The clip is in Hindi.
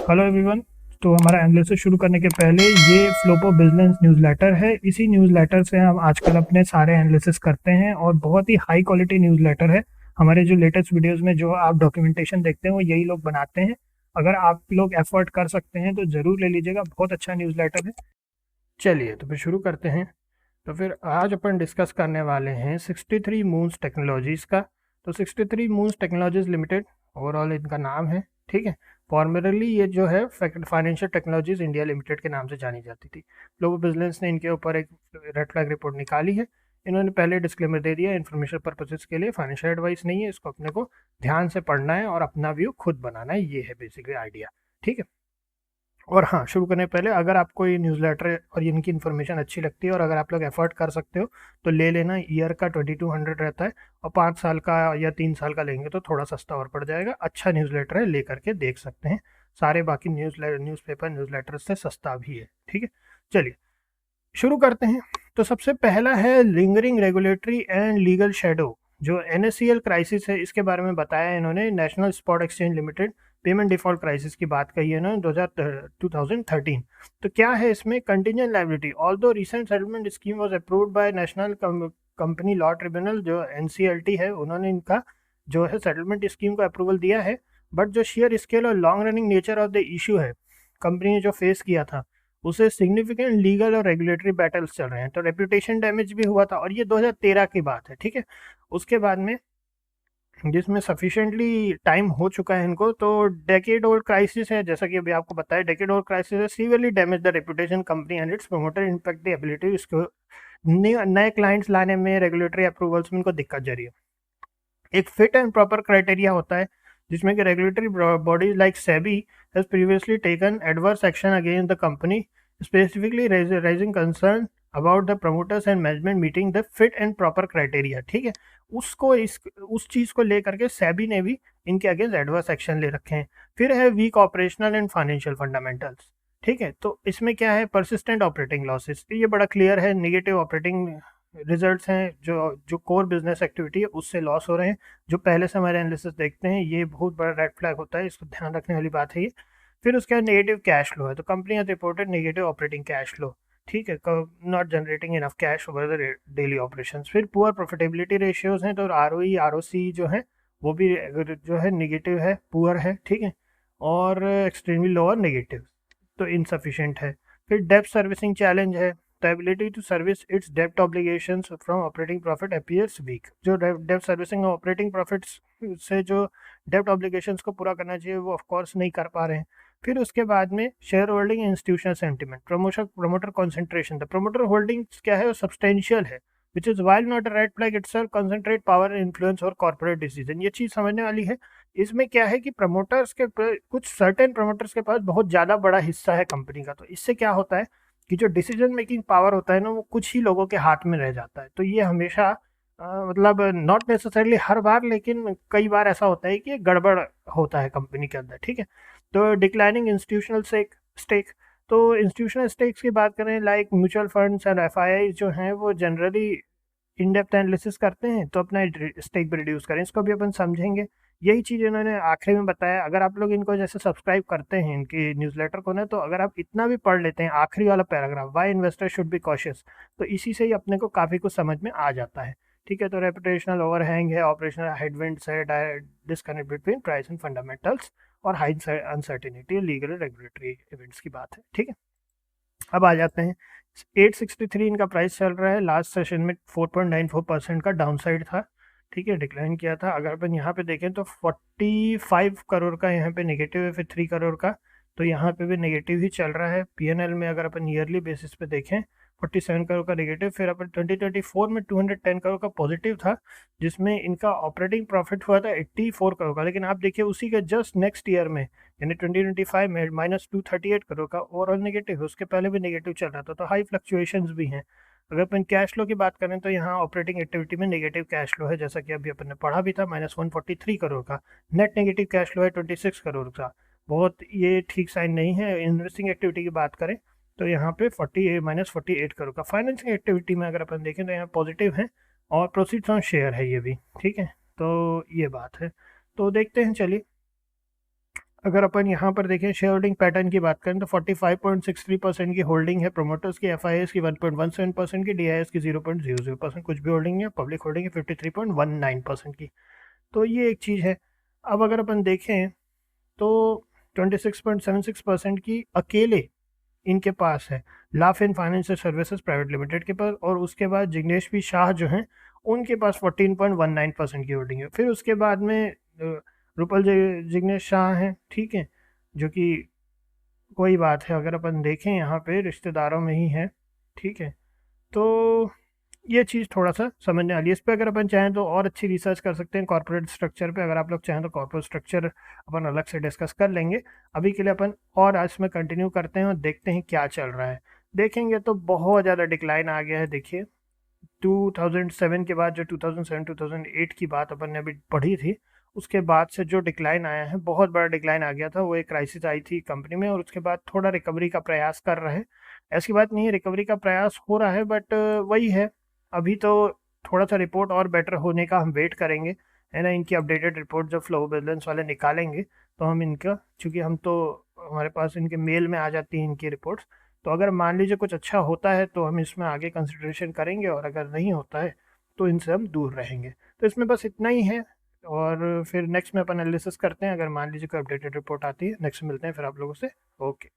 Hello everyone. तो हमारा एनालिसिस शुरू करने के पहले ये फ्लोपो बिजनेस न्यूज़लेटर है। इसी न्यूज़लेटर से हम आजकल अपने सारे एनालिसिस करते हैं और बहुत ही हाई क्वालिटी न्यूज़लेटर है। हमारे जो लेटेस्ट वीडियोस में जो आप डॉक्यूमेंटेशन देखते हैं वो यही लोग बनाते हैं। अगर आप लोग एफर्ट कर सकते हैं तो ज़रूर ले लीजिएगा, बहुत अच्छा न्यूज़लेटर है। चलिए तो फिर शुरू करते हैं। तो फिर आज अपन डिस्कस करने वाले हैं 63 मून्स टेक्नोलॉजीज़ का। तो 63 मून्स टेक्नोलॉजीज लिमिटेड ओवरऑल इनका नाम है, ठीक है। फॉर्मरली ये जो है फाइनेंशियल टेक्नोलॉजीज इंडिया लिमिटेड के नाम से जानी जाती थी। ग्लोबल बिजनेस ने इनके ऊपर एक रेड फ्लैग रिपोर्ट निकाली है। इन्होंने पहले डिस्क्लेमर दे दिया, इन्फॉर्मेशन पर्पसेस के लिए, फाइनेंशियल एडवाइस नहीं है, इसको अपने को ध्यान से पढ़ना है और अपना व्यू खुद बनाना है। ये है बेसिकली आइडिया, ठीक है। और हाँ, शुरू करने से पहले अगर आपको ये न्यूज़लेटर और इनकी इन्फॉर्मेशन अच्छी लगती है और अगर आप लोग एफर्ट कर सकते हो तो ले लेना। ईयर का 2200 रहता है और 5 साल का या 3 साल का लेंगे तो थोड़ा सस्ता और पड़ जाएगा। अच्छा न्यूज़लेटर है, ले करके देख सकते हैं। सारे बाकी न्यूज़पेपर न्यूज़लेटर से सस्ता भी है, ठीक है। चलिए शुरू करते हैं। तो सबसे पहला है lingering regulatory and legal shadow. जो एनएससीएल क्राइसिस है इसके बारे में बताया इन्होंने। National spot exchange limited payment default crisis की बात कही है इन्होंने 2013। तो क्या है इसमें? Contingent liability although recent settlement scheme was approved by national company law tribunal, जो एनसीएलटी है, उन्होंने इनका जो है सेटलमेंट स्कीम को अप्रूवल दिया है। बट जो शेयर स्केल और long running nature of the issue है, कंपनी ने जो फेस किया था उसे सिग्निफिकेंट लीगल और रेगुलेटरी बैटल्स चल रहे हैं। तो रेपुटेशन डैमेज भी हुआ था और ये 2013 की बात है, ठीक है। उसके बाद में जिसमें सफिशिएंटली टाइम हो चुका है इनको, तो डेकेड ओल्ड क्राइसिस है, जैसा कि अभी आपको बताया डेकेड ओल्ड क्राइसिस है, severely damage the reputation company and it's promoter, impact the ability इसको नए क्लाइंट्स लाने में, रेगुलेटरी अप्रूवल्स में इनको दिक्कत जा रही है। एक फिट एंड प्रॉपर क्राइटेरिया होता है जिसमें कि regulatory bodies like SEBI has previously taken adverse action against the company, specifically rising concern about the promoters and management meeting the fit and proper criteria, ठीक है। उसको उस चीज़ को लेकर के सेबी ने भी इनके अगेंस्ट एडवर्स एक्शन ले रखे हैं। फिर है weak operational and financial fundamentals, ठीक है। तो इसमें क्या है? परसिस्टेंट ऑपरेटिंग लॉसेस, ये बड़ा क्लियर है। निगेटिव ऑपरेटिंग रिजल्ट्स हैं, जो जो कोर बिजनेस एक्टिविटी है उससे लॉस हो रहे हैं। जो पहले से हमारे एनालिसिस देखते हैं, ये बहुत बड़ा रेड फ्लैग होता है, इसको ध्यान रखने वाली बात है ये। फिर उसके बाद नेगेटिव कैश फ्लो है, तो company has reported negative operating cash flow, ठीक है, not generating enough cash over the daily operations. फिर पुअर प्रॉफिटेबिलिटी रेशियोज हैं, तो आरओई आरओसी जो है वो भी जो है निगेटिव है, पुअर है, ठीक है, और एक्सट्रीमली लोअर नेगेटिव, तो इनसफिशिएंट है। फिर डेब्ट सर्विसिंग चैलेंज है, the ability to service its debt obligations from operating profit appears weak। जो debt servicing और operating profits से जो debt obligations को पूरा करना चाहिए वो of course नहीं कर पा रहे हैं। फिर उसके बाद में share holding institutional sentiment, promoter concentration, the promoter holdings क्या है? वो सब्सटेंशियल है, which is while not a red flag itself concentrate power influence और कॉर्पोरेट डिसीजन। ये चीज समझने वाली है। इसमें क्या है कि प्रमोटर्स के कुछ सर्टेन प्रमोटर्स के पास बहुत ज्यादा बड़ा हिस्सा है कंपनी का, तो इससे क्या होता है कि जो डिसीजन मेकिंग पावर होता है ना, वो कुछ ही लोगों के हाथ में रह जाता है। तो ये हमेशा मतलब नॉट नेसेसरली हर बार, लेकिन कई बार ऐसा होता है कि ये गड़बड़ होता है कंपनी के अंदर, ठीक है। तो डिक्लाइनिंग इंस्टीट्यूशनल स्टेक, तो इंस्टीट्यूशनल स्टेक्स की बात करें, like mutual funds and FII जो हैं वो जनरली इन डेप्थ एनालिसिस करते हैं, तो अपना स्टेक भी रिड्यूस करें, इसको भी अपन समझेंगे। यही चीज़ इन्होंने आखिरी में बताया। अगर आप लोग इनको जैसे सब्सक्राइब करते हैं इनकी न्यूज़लेटर को ना, तो अगर आप इतना भी पढ़ लेते हैं आखिरी वाला paragraph, why investor should be cautious, तो इसी से ही अपने को काफ़ी कुछ समझ में आ जाता है, ठीक है। तो रेपुटेशनल ओवरहैंग है, ऑपरेशनल हेडविंड्स है, disconnect between price and fundamentals, और high uncertainty, legal regulatory events की बात है, ठीक है। अब आ जाते हैं 863 इनका प्राइस चल रहा है। लास्ट सेशन में 4.94% का डाउन साइड था, ठीक है, डिक्लाइन किया था। अगर अपन यहाँ पे देखें तो 45 करोड़ का यहाँ पे नेगेटिव है, फिर 3 करोड़ का, तो यहाँ पे भी नेगेटिव ही चल रहा है। पीएनएल में अगर अपन ईयरली बेसिस पे देखें 47 करोड़ का नेगेटिव, फिर अपन 2024 में 210 करोड़ का पॉजिटिव था, जिसमें इनका ऑपरेटिंग प्रॉफिट हुआ था 84 करोड़ का। लेकिन आप देखिए उसी के जस्ट नेक्स्ट ईयर में यानी 2025 में -238 करोड़ का ओवरऑल नेगेटिव है। उसके पहले भी नेगेटिव चल रहा था, तो हाई फ्लक्चुएशंस भी हैं। अगर अपन कैश फ्लो की बात करें तो यहाँ ऑपरेटिंग एक्टिविटी में नेगेटिव कैश फ्लो है, जैसा कि अभी अपन ने पढ़ा भी था, -143 करोड़ का। नेट नेगेटिव कैश फ्लो है 26 करोड़ का। बहुत ये ठीक साइन नहीं है। इन्वेस्टिंग एक्टिविटी की बात करें तो यहाँ पे -48 करोड़ का। फाइनेंसिंग एक्टिविटी में अगर अपन देखें तो यहाँ पॉजिटिव है, और प्रोसीड्स ऑन शेयर है ये भी, ठीक है। तो ये बात है, तो देखते हैं। चलिए अगर अपन यहाँ पर देखें शेयर होल्डिंग पैटर्न की बात करें तो 45.63% की होल्डिंग है प्रोमोटर्स की, एफआईएस की 1.17% की, डीआईएस की 0.00%, कुछ भी होल्डिंग है, पब्लिक होल्डिंग है 53.19% की। तो ये एक चीज़ है। अब अगर अपन देखें तो 26.76% की अकेले इनके पास है लाफिन फाइनेंशियल सर्विसेज प्राइवेट लिमिटेड के पास, और उसके बाद जिग्नेश पी शाह जो हैं उनके पास 14.19% की होल्डिंग है। फिर उसके बाद में रुपल जिग्नेश शाह हैं, ठीक है, जो कि कोई बात है, अगर अपन देखें यहाँ पे रिश्तेदारों में ही है, ठीक है। तो ये चीज़ थोड़ा सा समझने वाली है। इस पर अगर अपन चाहें तो और अच्छी रिसर्च कर सकते हैं कॉर्पोरेट स्ट्रक्चर पे, अगर आप लोग चाहें तो कॉर्पोरेट स्ट्रक्चर अपन अलग से डिस्कस कर लेंगे। अभी के लिए अपन और आज में कंटिन्यू करते हैं और देखते हैं क्या चल रहा है। देखेंगे तो बहुत ज़्यादा डिक्लाइन आ गया है। देखिए 2007 के बाद, जो 2007-2008 की बात अपन ने अभी पढ़ी थी, उसके बाद से जो डिक्लाइन आया है, बहुत बड़ा डिक्लाइन आ गया था। वो एक क्राइसिस आई थी कंपनी में, और उसके बाद थोड़ा रिकवरी का प्रयास कर रहे हैं। ऐसी बात नहीं है, रिकवरी का प्रयास हो रहा है, बट वही है, अभी तो थोड़ा सा रिपोर्ट और बेटर होने का हम वेट करेंगे, है ना। इनकी अपडेटेड रिपोर्ट जब फ्लो बैलेंस वाले निकालेंगे तो हम इनका, चूँकि हम तो हमारे पास इनके मेल में आ जाती हैं इनकी रिपोर्ट्स, तो अगर मान लीजिए कुछ अच्छा होता है तो हम इसमें आगे कंसिडरेशन करेंगे, और अगर नहीं होता है तो इनसे हम दूर रहेंगे। तो इसमें बस इतना ही है, और फिर नेक्स्ट में अपन एनालिसिस करते हैं। अगर मान लीजिए कोई अपडेटेड रिपोर्ट आती है, नेक्स्ट मिलते हैं फिर आप लोगों से। ओके।